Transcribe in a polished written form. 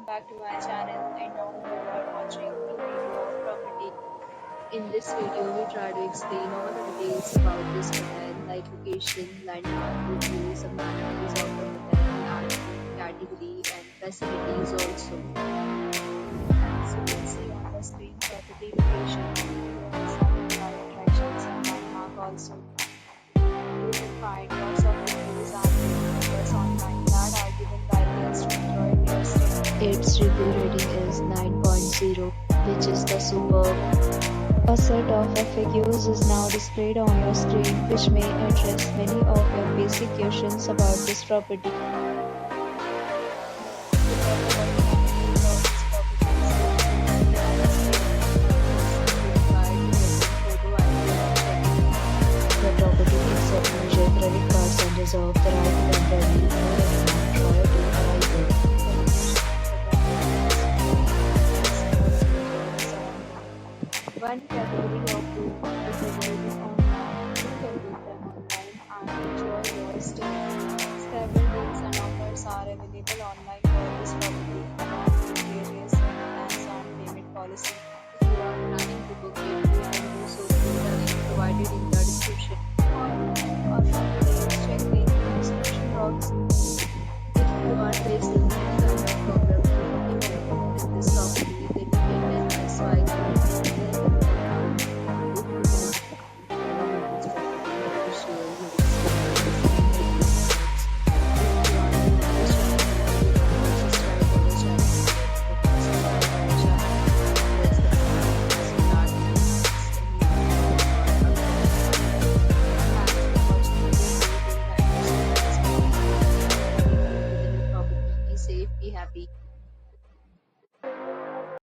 welcome back to my channel. And now you are watching the video of property. In this video, we try to explain all the details about this hotel, like location, landmark, reviews, amenities of the hotel, and category and facilities also. As you can see on the screen, property location, some attractions and landmark also. You will find lots of reviews and numbers online that are given by guests to enjoy their stay. Its review rating is 9.0, which is the superb. A set of FAQs is now displayed on your screen, which may address many of your basic questions about this property. The property accepts major credit cards and reserve the right to temporarily hold an amount prior to arrival. One category of room is available online. You can book them online and enjoy your stay. Several deals and offers are available online for this property, along with various plans and payment policy. If you are planning to book it, you can do so through the link provided in the description. Or check the description box. If you are facing any kind of problem with this property, then you can tell us so I can be safe, be happy.